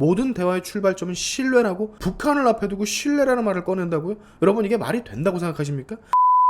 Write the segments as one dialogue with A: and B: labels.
A: 모든 대화의 출발점은 신뢰라고? 북한을 앞에 두고 신뢰라는 말을 꺼낸다고요? 여러분 이게 말이 된다고 생각하십니까?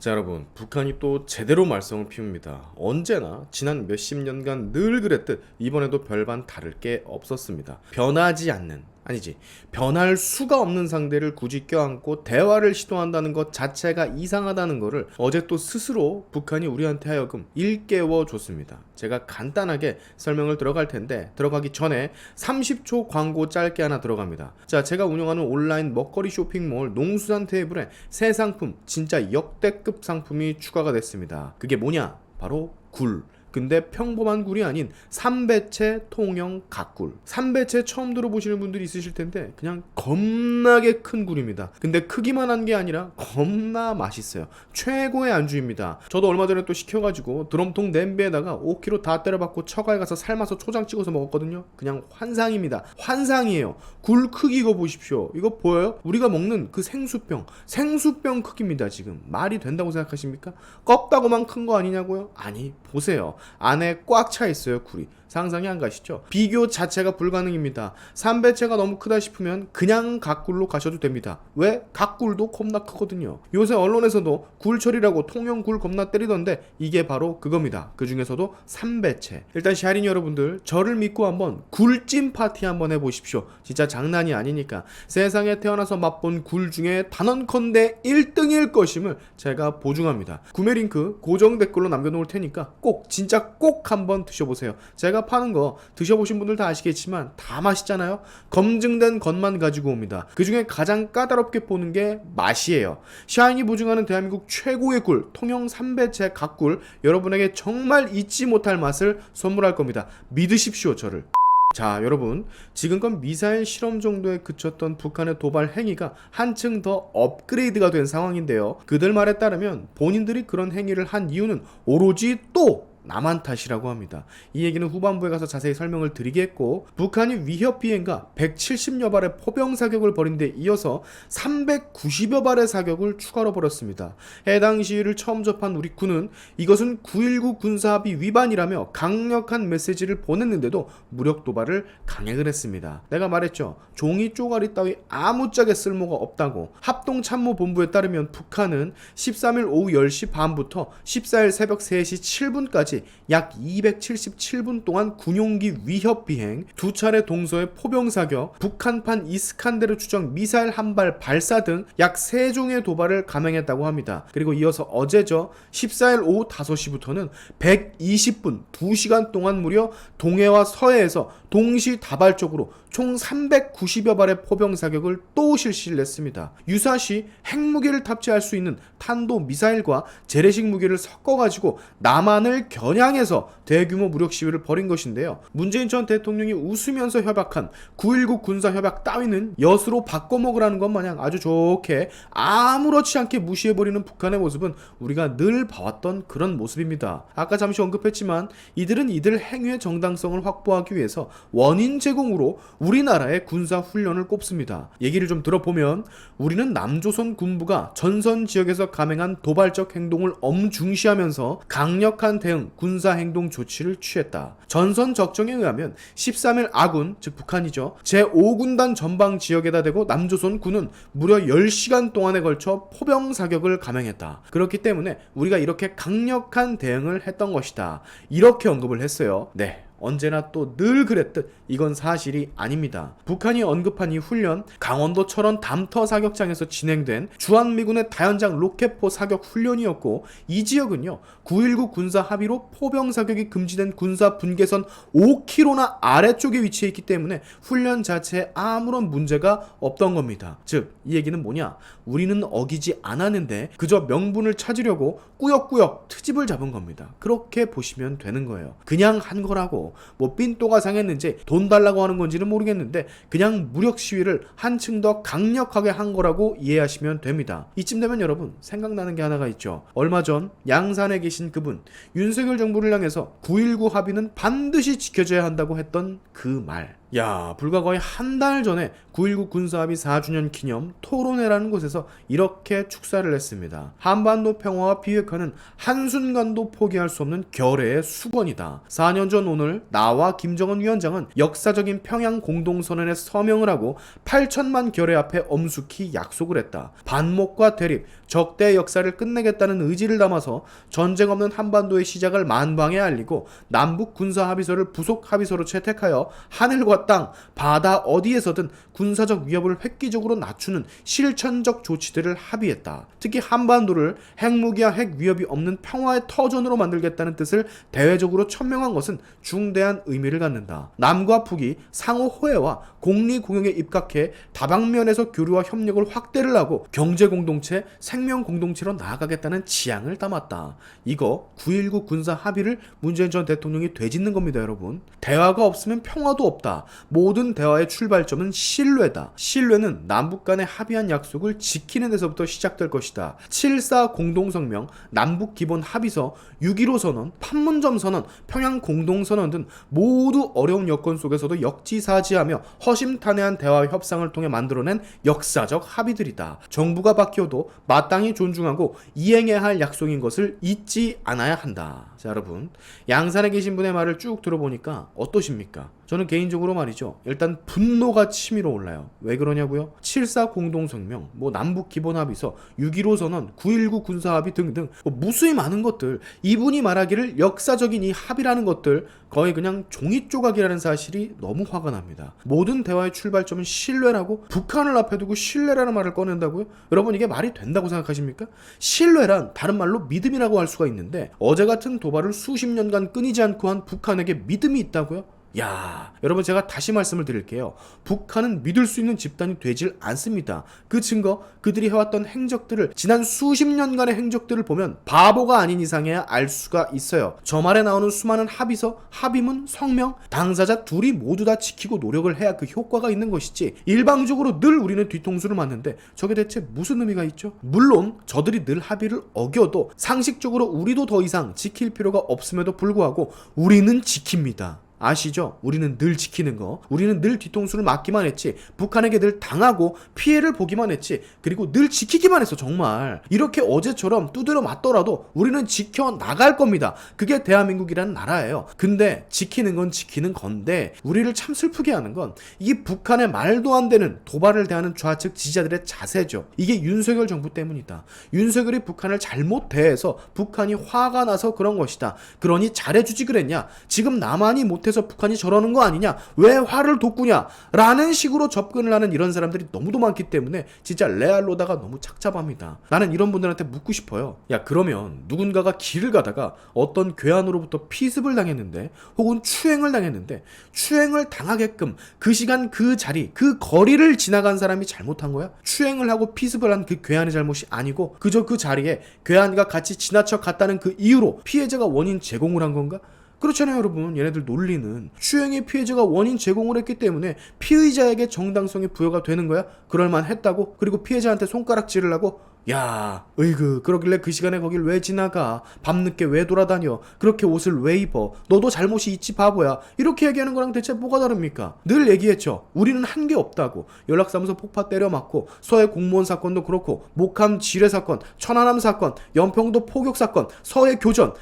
A: 자 여러분, 북한이 또 제대로 말썽을 피웁니다. 언제나 지난 몇십 년간 늘 그랬듯 이번에도 별반 다를 게 없었습니다. 변하지 않는, 아니지, 변할 수가 없는 상대를 굳이 껴안고 대화를 시도한다는 것 자체가 이상하다는 거를 어제 또 스스로 북한이 우리한테 하여금 일깨워 줬습니다. 제가 간단하게 설명을 들어갈 텐데 들어가기 전에 30초 광고 짧게 하나 들어갑니다. 자, 제가 운영하는 온라인 먹거리 쇼핑몰 농수산 테이블에 새 상품, 진짜 역대급 상품이 추가가 됐습니다. 그게 뭐냐? 바로 굴. 근데 평범한 굴이 아닌 삼배채 통영 갓굴. 삼배채 처음 들어보시는 분들이 있으실 텐데 그냥 겁나게 큰 굴입니다. 근데 크기만 한 게 아니라 겁나 맛있어요. 최고의 안주입니다. 저도 얼마 전에 또 시켜가지고 드럼통 냄비에다가 5kg 다 때려박고 처가에 가서 삶아서 초장 찍어서 먹었거든요. 그냥 환상입니다. 환상이에요. 굴 크기 이거 보십시오. 이거 보여요? 우리가 먹는 그 생수병 크기입니다. 지금 말이 된다고 생각하십니까? 껍다고만 큰 거 아니냐고요? 아니, 보세요. 안에 꽉 차 있어요. 굴이. 상상이 안 가시죠? 비교 자체가 불가능입니다. 삼배채가 너무 크다 싶으면 그냥 갓굴로 가셔도 됩니다. 왜? 갓굴도 겁나 크거든요. 요새 언론에서도 굴철이라고 통영굴 겁나 때리던데 이게 바로 그겁니다. 그 중에서도 삼배채. 일단 샤린 여러분들, 저를 믿고 한번 굴찜 파티 한번 해보십시오. 진짜 장난이 아니니까. 세상에 태어나서 맛본 굴 중에 단언컨대 1등일 것임을 제가 보증합니다. 구매 링크 고정 댓글로 남겨놓을 테니까 진짜 꼭 한번 드셔보세요. 제가 파는 거 드셔보신 분들 다 아시겠지만 다 맛있잖아요. 검증된 것만 가지고 옵니다. 그 중에 가장 까다롭게 보는 게 맛이에요. 샤인이 보증하는 대한민국 최고의 굴 통영 삼배채 갓굴, 여러분에게 정말 잊지 못할 맛을 선물할 겁니다. 믿으십시오, 저를. 자 여러분, 지금껏 미사일 실험 정도에 그쳤던 북한의 도발 행위가 한층 더 업그레이드가 된 상황인데요. 그들 말에 따르면 본인들이 그런 행위를 한 이유는 오로지 또 남한 탓이라고 합니다. 이 얘기는 후반부에 가서 자세히 설명을 드리겠고, 북한이 위협 비행과 170여 발의 포병 사격을 벌인 데 이어서 390여 발의 사격을 추가로 벌였습니다. 해당 시위를 처음 접한 우리 군은 이것은 9.19 군사합의 위반이라며 강력한 메시지를 보냈는데도 무력 도발을 강행을 했습니다. 내가 말했죠. 종이 쪼가리 따위 아무짝에 쓸모가 없다고. 합동참모본부에 따르면 북한은 13일 오후 10시 반부터 14일 새벽 3시 7분까지 약 277분 동안 군용기 위협 비행, 2차례 동서의 포병 사격, 북한판 이스칸데르 추정 미사일 한 발 발사 등 약 3종의 도발을 감행했다고 합니다. 그리고 이어서 어제죠. 14일 오후 5시부터는 120분, 2시간 동안 무려 동해와 서해에서 동시다발적으로 총 390여 발의 포병 사격을 또 실시를 했습니다. 유사시 핵무기를 탑재할 수 있는 탄도 미사일과 재래식 무기를 섞어가지고 남한을 겨냥해서 대규모 무력 시위를 벌인 것인데요. 문재인 전 대통령이 웃으면서 협약한 9.19 군사협약 따위는 엿으로 바꿔먹으라는 것 마냥 아주 좋게 아무렇지 않게 무시해버리는 북한의 모습은 우리가 늘 봐왔던 그런 모습입니다. 아까 잠시 언급했지만 이들은 이들 행위의 정당성을 확보하기 위해서 원인 제공으로 우리나라의 군사훈련을 꼽습니다. 얘기를 좀 들어보면 우리는 남조선 군부가 전선 지역에서 감행한 도발적 행동을 엄중시하면서 강력한 대응 군사행동 조치를 취했다. 전선 적정에 의하면 13일 아군, 즉 북한이죠, 제5군단 전방 지역에다 대고 남조선 군은 무려 10시간 동안에 걸쳐 포병 사격을 감행했다. 그렇기 때문에 우리가 이렇게 강력한 대응을 했던 것이다. 이렇게 언급을 했어요. 네, 언제나 또 늘 그랬듯 이건 사실이 아닙니다. 북한이 언급한 이 훈련, 강원도 철원 담터 사격장에서 진행된 주한미군의 다연장 로켓포 사격 훈련이었고, 이 지역은요 9.19 군사 합의로 포병 사격이 금지된 군사 분계선 5km나 아래쪽에 위치해 있기 때문에 훈련 자체에 아무런 문제가 없던 겁니다. 즉 이 얘기는 뭐냐, 우리는 어기지 않았는데 그저 명분을 찾으려고 꾸역꾸역 트집을 잡은 겁니다. 그렇게 보시면 되는 거예요. 그냥 한 거라고. 뭐 삔또가 상했는지 돈 달라고 하는 건지는 모르겠는데 그냥 무력 시위를 한층 더 강력하게 한 거라고 이해하시면 됩니다. 이쯤 되면 여러분 생각나는 게 하나가 있죠. 얼마 전 양산에 계신 그분, 윤석열 정부를 향해서 9.19 합의는 반드시 지켜져야 한다고 했던 그 말. 야, 불과 거의 한 달 전에 9.19 군사합의 4주년 기념 토론회라는 곳에서 이렇게 축사를 했습니다. 한반도 평화와 비핵화는 한순간도 포기할 수 없는 결의의 수건이다. 4년 전 오늘 나와 김정은 위원장은 역사적인 평양 공동선언에 서명을 하고 8천만 결의 앞에 엄숙히 약속을 했다. 반목과 대립, 적대의 역사를 끝내겠다는 의지를 담아서 전쟁 없는 한반도의 시작을 만방에 알리고 남북 군사 합의서를 부속 합의서로 채택하여 하늘과 땅, 바다 어디에서든 군사적 위협을 획기적으로 낮추는 실천적 조치들을 합의했다. 특히 한반도를 핵무기와 핵 위협이 없는 평화의 터전으로 만들겠다는 뜻을 대외적으로 천명한 것은 중대한 의미를 갖는다. 남과 북이 상호 호혜와 공리 공용에 입각해 다방면에서 교류와 협력을 확대를 하고 경제 공동체, 생명 공동체로 나아가겠다는 지향을 담았다. 이거 9.19 군사 합의를 문재인 전 대통령이 되짚는 겁니다, 여러분. 대화가 없으면 평화도 없다. 모든 대화의 출발점은 신뢰다. 신뢰는 남북 간에 합의한 약속을 지키는 데서부터 시작될 것이다. 7.4 공동성명, 남북 기본 합의서, 6.15 선언, 판문점 선언, 평양 공동선언 등 모두 어려운 여건 속에서도 역지사지하며 허심탄회한 대화 협상을 통해 만들어낸 역사적 합의들이다. 정부가 바뀌어도 마땅히 존중하고 이행해야 할 약속인 것을 잊지 않아야 한다. 자, 여러분, 양산에 계신 분의 말을 쭉 들어보니까 어떠십니까? 저는 개인적으로 말이죠, 일단 분노가 치밀어 올라요. 왜 그러냐고요? 7.4 공동성명, 남북 기본합의서, 6.15 선언, 9.19 군사합의 등등 무수히 많은 것들, 이분이 말하기를 역사적인 이 합의라는 것들 거의 그냥 종이 조각이라는 사실이 너무 화가 납니다. 모든 대화의 출발점은 신뢰라고? 북한을 앞에 두고 신뢰라는 말을 꺼낸다고요? 여러분, 이게 말이 된다고 생각하십니까? 신뢰란 다른 말로 믿음이라고 할 수가 있는데 어제 같은 도발을 수십 년간 끊이지 않고 한 북한에게 믿음이 있다고요? 야, 여러분, 제가 다시 말씀을 드릴게요. 북한은 믿을 수 있는 집단이 되질 않습니다. 그 증거, 그들이 해왔던 행적들을, 지난 수십 년간의 행적들을 보면 바보가 아닌 이상해야 알 수가 있어요. 저 말에 나오는 수많은 합의서, 합의문, 성명, 당사자 둘이 모두 다 지키고 노력을 해야 그 효과가 있는 것이지, 일방적으로 늘 우리는 뒤통수를 맞는데 저게 대체 무슨 의미가 있죠? 물론 저들이 늘 합의를 어겨도 상식적으로 우리도 더 이상 지킬 필요가 없음에도 불구하고 우리는 지킵니다. 아시죠? 우리는 늘 지키는 거, 우리는 늘 뒤통수를 맞기만 했지, 북한에게 늘 당하고 피해를 보기만 했지, 그리고 늘 지키기만 했어. 정말 이렇게 어제처럼 두드려 맞더라도 우리는 지켜나갈 겁니다. 그게 대한민국이라는 나라예요. 근데 지키는 건 지키는 건데 우리를 참 슬프게 하는 건 이 북한의 말도 안 되는 도발을 대하는 좌측 지지자들의 자세죠. 이게 윤석열 정부 때문이다. 윤석열이 북한을 잘못 대해서 북한이 화가 나서 그런 것이다. 그러니 잘해주지 그랬냐, 지금 나만이 못해 서 북한이 저러는 거 아니냐, 왜 화를 돋구냐 라는 식으로 접근을 하는 이런 사람들이 너무도 많기 때문에 진짜 레알로다가 너무 착잡합니다. 나는 이런 분들한테 묻고 싶어요. 야, 그러면 누군가가 길을 가다가 어떤 괴한으로부터 피습을 당했는데, 혹은 추행을 당했는데, 추행을 당하게끔 그 시간 그 자리 그 거리를 지나간 사람이 잘못한 거야? 추행을 하고 피습을 한 그 괴한의 잘못이 아니고 그저 그 자리에 괴한과 같이 지나쳐 갔다는 그 이유로 피해자가 원인 제공을 한 건가? 그렇잖아요, 여러분. 얘네들 논리는 추행의 피해자가 원인 제공을 했기 때문에 피의자에게 정당성이 부여가 되는 거야? 그럴만 했다고? 그리고 피해자한테 손가락질을 하고, 야, 으이그, 그러길래 그 시간에 거길 왜 지나가? 밤늦게 왜 돌아다녀? 그렇게 옷을 왜 입어? 너도 잘못이 있지, 바보야. 이렇게 얘기하는 거랑 대체 뭐가 다릅니까? 늘 얘기했죠. 우리는 한 게 없다고. 연락사무소 폭파 때려 맞고, 서해 공무원 사건도 그렇고, 목함 지뢰 사건, 천안함 사건, 연평도 포격 사건, 서해 교전,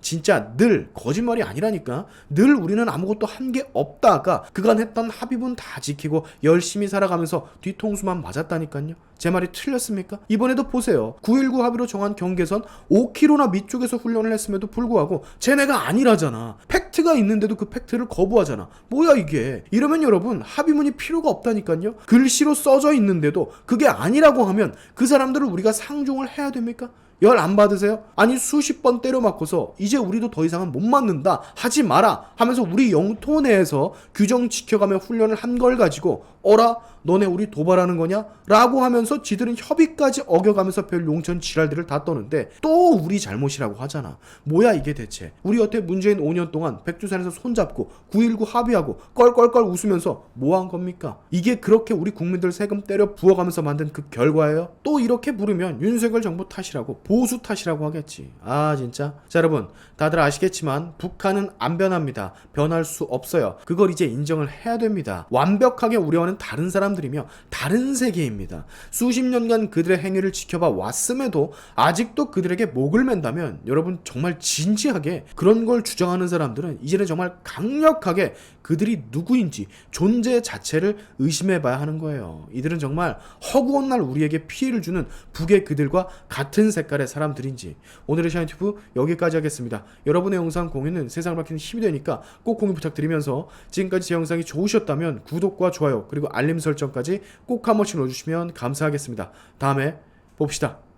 A: 진짜 늘 거짓말이 아니라니까. 늘 우리는 아무것도 한 게 없다가 그간 했던 합의문 다 지키고 열심히 살아가면서 뒤통수만 맞았다니까요. 제 말이 틀렸습니까? 이번에도 보세요. 9.19 합의로 정한 경계선 5km나 밑쪽에서 훈련을 했음에도 불구하고 쟤네가 아니라잖아. 팩트가 있는데도 그 팩트를 거부하잖아. 뭐야 이게. 이러면 여러분, 합의문이 필요가 없다니까요. 글씨로 써져 있는데도 그게 아니라고 하면 그 사람들을 우리가 상종을 해야 됩니까? 열 안 받으세요? 아니, 수십 번 때려 맞고서 이제 우리도 더 이상은 못 맞는다, 하지 마라 하면서 우리 영토 내에서 규정 지켜가며 훈련을 한 걸 가지고 어라? 너네 우리 도발하는 거냐? 라고 하면서 지들은 협의까지 어겨가면서 별 용천 지랄들을 다 떠는데 또 우리 잘못이라고 하잖아. 뭐야 이게 대체. 우리 여태 문재인 5년 동안 북한이랑 백두산에서 손잡고 9.19 합의하고 껄껄껄 웃으면서 뭐 한 겁니까? 이게 그렇게 우리 국민들 세금 때려 부어가면서 만든 그 결과예요? 또 이렇게 부르면 윤석열 정부 탓이라고 보수 탓이라고 하겠지. 아 진짜. 자 여러분 다들 아시겠지만 북한은 안 변합니다. 변할 수 없어요. 그걸 이제 인정을 해야 됩니다. 완벽하게 우려하는 다른 사람들이며 다른 세계입니다. 수십 년간 그들의 행위를 지켜봐 왔음에도 아직도 그들에게 목을 맨다면 여러분 정말 진지하게 그런 걸 주장하는 사람들은 이제는 정말 강력하게 그들이 누구인지 존재 자체를 의심해봐야 하는 거예요. 이들은 정말 허구한 날 우리에게 피해를 주는 북의 그들과 같은 색깔의 사람들인지. 오늘의 샤인튜브 여기까지 하겠습니다. 여러분의 영상 공유는 세상을 밝히는 힘이 되니까 꼭 공유 부탁드리면서 지금까지 제 영상이 좋으셨다면 구독과 좋아요 그리고 알림 설정까지 꼭 한 번씩 넣어주시면 감사하겠습니다. 다음에 봅시다.